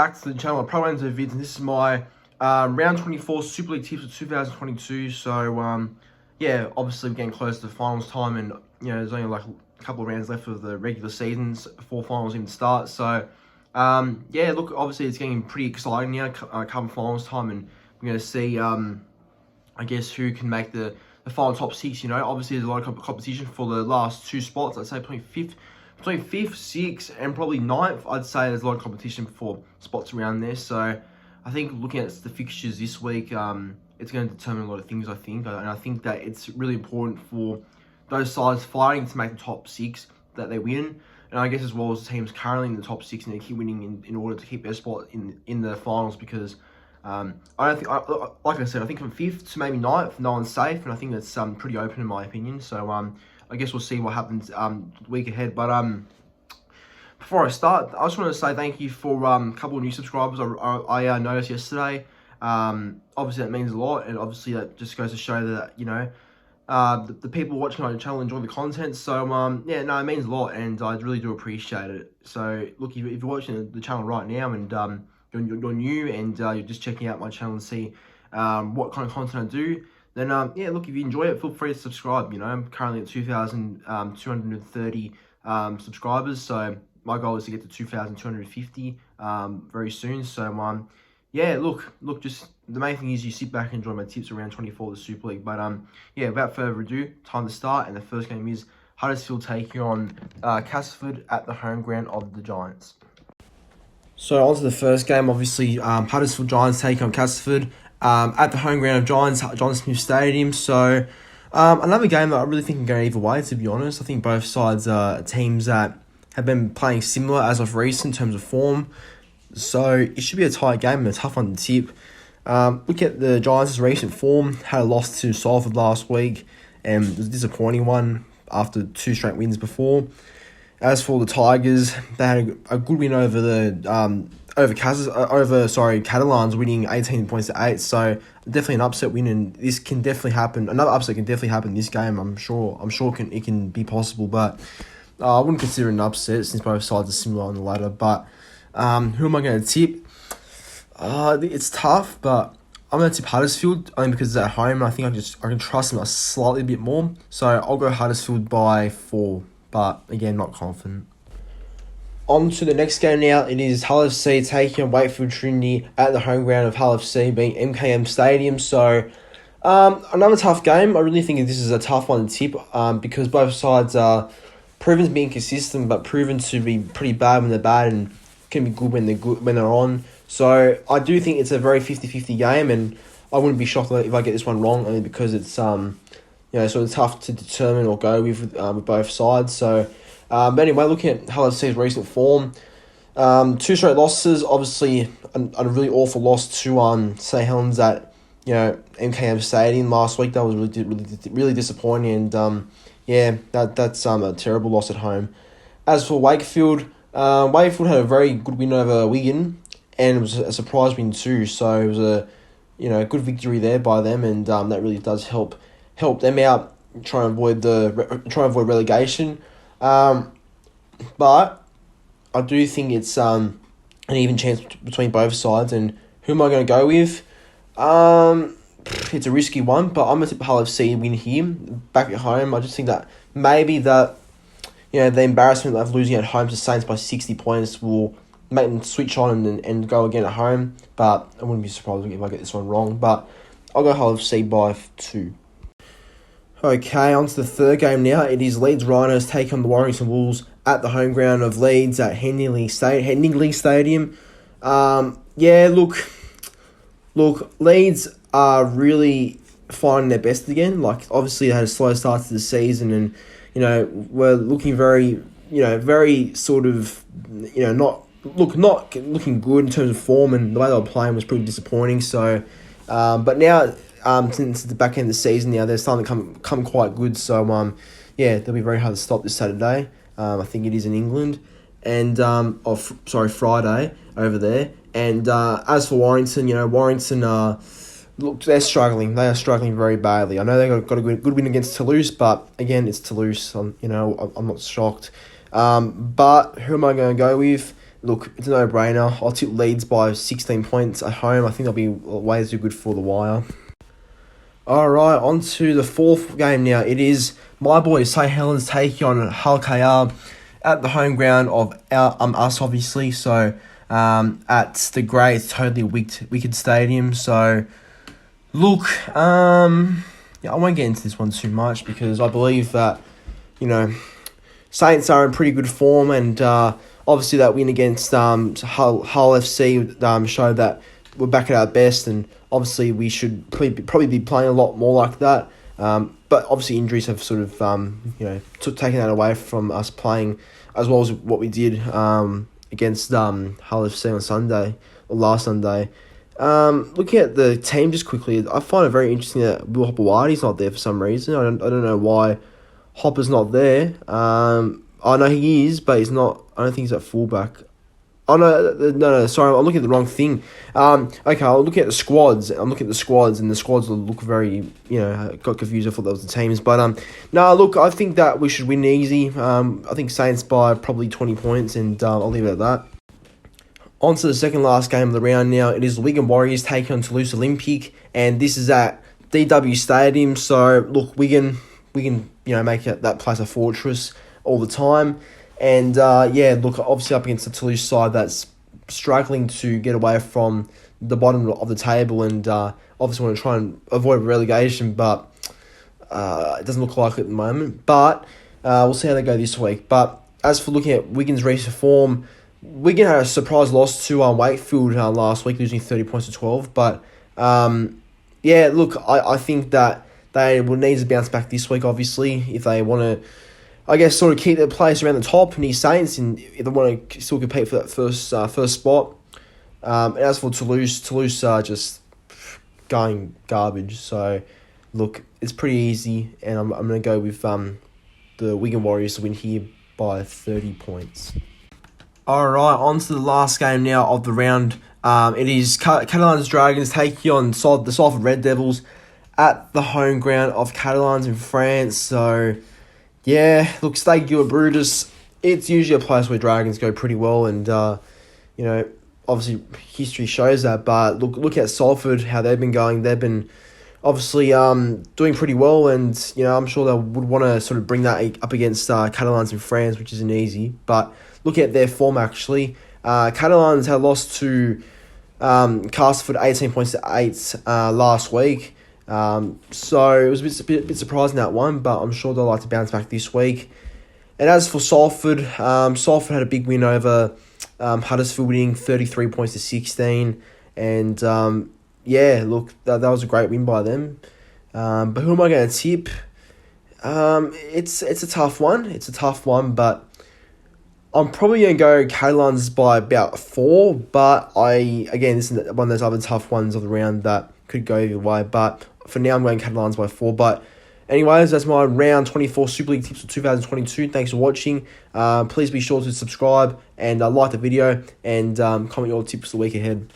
back to the channel. I probably went into vids, and this is my round 24 Super League tips of 2022. So yeah, obviously we're getting close to the finals time, and there's only like a couple of rounds left of the regular seasons before finals even start. So yeah, look, obviously it's getting pretty exciting now. Come finals time, and we're going to see I guess who can make the final top six. Obviously there's a lot of competition for the last two spots. I'd say between fifth, sixth, and probably ninth. I'd say there's a lot of competition for spots around there. So I think looking at the fixtures this week, it's going to determine a lot of things, I think. And I think that it's really important for those sides fighting to make the top six that they win. And I guess as well as the teams currently in the top six, and they keep winning in order to keep their spot in the finals, because I don't think, like I said, I think from fifth to maybe ninth, no one's safe, and I think that's pretty open in my opinion. So I guess we'll see what happens the week ahead. But before I start, I just want to say thank you for a couple of new subscribers I noticed yesterday. Obviously that means a lot, and obviously that just goes to show that the people watching my channel enjoy the content. So yeah, no, it means a lot, and I really do appreciate it. So look, if you're watching the channel right now, and you're new, and you're just checking out my channel and see what kind of content I do, then yeah, look, if you enjoy it, feel free to subscribe. I'm currently at 2,230 subscribers, so my goal is to get to 2,250 very soon. So yeah, look, just the main thing is you sit back and enjoy my tips around 24 of the Super League. But yeah, without further ado, time to start. And the first game is Huddersfield taking on Castleford at the home ground of the Giants. So on to the first game. Obviously, Huddersfield Giants take on Castleford at the home ground of Giants, John Smith Stadium. So another game that I really think can go either way, to be honest. I think both sides are teams that have been playing similar as of recent in terms of form. So it should be a tight game and a tough one to tip. Look at the Giants' recent form. Had a loss to Salford last week, and it was a disappointing one after two straight wins before. As for the Tigers, they had a good win over the Catalans, winning 18 points to 8. So definitely an upset win, and this can definitely happen. Another upset can definitely happen in this game. I'm sure it can be possible, but I wouldn't consider it an upset since both sides are similar on the ladder. But who am I going to tip? It's tough, but I'm going to tip Huddersfield only because it's at home, and I think I can trust them a slightly bit more. So I'll go Huddersfield by 4. But again, not confident. On to the next game now. It is Hull FC taking on Wakefield Trinity at the home ground of Hull FC, being MKM Stadium. So another tough game. I really think this is a tough one to tip because both sides are proven to be inconsistent, but proven to be pretty bad when they're bad, and can be good when they're on. So I do think it's a very 50-50 game, and I wouldn't be shocked if I get this one wrong, only because it's sort of tough to determine or go with both sides. So, but anyway, looking at Hull FC's recent form, 2 straight losses. Obviously, a really awful loss to say Helens at MKM Stadium last week. That was really disappointing, and yeah, that's a terrible loss at home. As for Wakefield, Wakefield had a very good win over Wigan, and it was a surprise win too. So it was a good victory there by them, and that really does help them out, try and avoid relegation. But I do think it's an even chance between both sides. And who am I going to go with? It's a risky one, but I'm going to tip Hull FC win here back at home. I just think that maybe the embarrassment of losing at home to Saints by 60 points will make them switch on and go again at home. But I wouldn't be surprised if I get this one wrong. But I'll go Hull FC by 2. Okay, on to the third game now. It is Leeds Rhinos take on the Warrington Wolves at the home ground of Leeds at Headingley Stadium. Yeah, look, Leeds are really finding their best again. Like, obviously they had a slow start to the season, and we're looking very sort of not looking good in terms of form, and the way they were playing was pretty disappointing. So, but now, since the back end of the season now, they're starting to come quite good. So, yeah, they'll be very hard to stop this Saturday. I think it is in England, and Friday over there. And as for Warrington, they're struggling. They are struggling very badly. I know they got a good win against Toulouse, but again, it's Toulouse. I'm not shocked. But who am I going to go with? look, it's a no-brainer. I'll tip Leeds by 16 points at home. I think they'll be way too good for the wire. All right, on to the fourth game now. It is my boys, Helens, taking on Hull KR at the home ground of us, obviously. So, at the great, totally wicked stadium. So, look, I won't get into this one too much because I believe that, Saints are in pretty good form, and obviously that win against Hull FC showed that we're back at our best, and obviously we should probably be playing a lot more like that. But obviously injuries have sort of taken that away from us playing as well as what we did against Hull FC on Sunday or last Sunday. Looking at the team just quickly, I find it very interesting that Will Hopper-Whitey's not there for some reason. I don't know why Hopper's not there. I know he is, but he's not. I don't think he's at fullback. Oh, no, sorry, I'm looking at the wrong thing. Okay, I'll look at the squads. And the squads look very, got confused. I thought that was the teams. But, look, I think that we should win easy. I think Saints by probably 20 points, and I'll leave it at that. On to the second last game of the round now. It is the Wigan Warriors taking on Toulouse Olympique, and this is at DW Stadium. So, look, Wigan, make that place a fortress all the time. And, look, obviously up against the Toulouse side that's struggling to get away from the bottom of the table, and obviously want to try and avoid relegation, but it doesn't look like it at the moment. But we'll see how they go this week. But as for looking at Wigan's recent form, Wigan had a surprise loss to Wakefield last week, losing 30 points to 12. But, look, I think that they will need to bounce back this week, obviously, if they want to, I guess, sort of keep their place around the top near Saints, and if they want to still compete for that first spot. And as for Toulouse are just going garbage. So, look, it's pretty easy, and I'm going to go with the Wigan Warriors to win here by 30 points. All right, on to the last game now of the round. It is Catalans Dragons taking on the Salford Red Devils at the home ground of Catalans in France. So, yeah, look, Stade Brutus, it's usually a place where Dragons go pretty well, and, obviously history shows that. But look at Salford, how they've been going. They've been obviously doing pretty well, and, I'm sure they would want to sort of bring that up against Catalans in France, which isn't easy. But look at their form, actually. Catalans had lost to Castleford 18 points to 8 last week. So it was a bit surprising, that one, but I'm sure they'll like to bounce back this week. And as for Salford, Salford had a big win over Huddersfield, winning 33 points to 16. And look, that was a great win by them. But who am I going to tip? It's a tough one. But I'm probably going to go Catalans by about 4. But this is one of those other tough ones of the round that could go either way. But for now, I'm going Catalans by 4. But anyways, that's my round 24 Super League tips for 2022. Thanks for watching. Please be sure to subscribe and like the video, and comment your tips for the week ahead.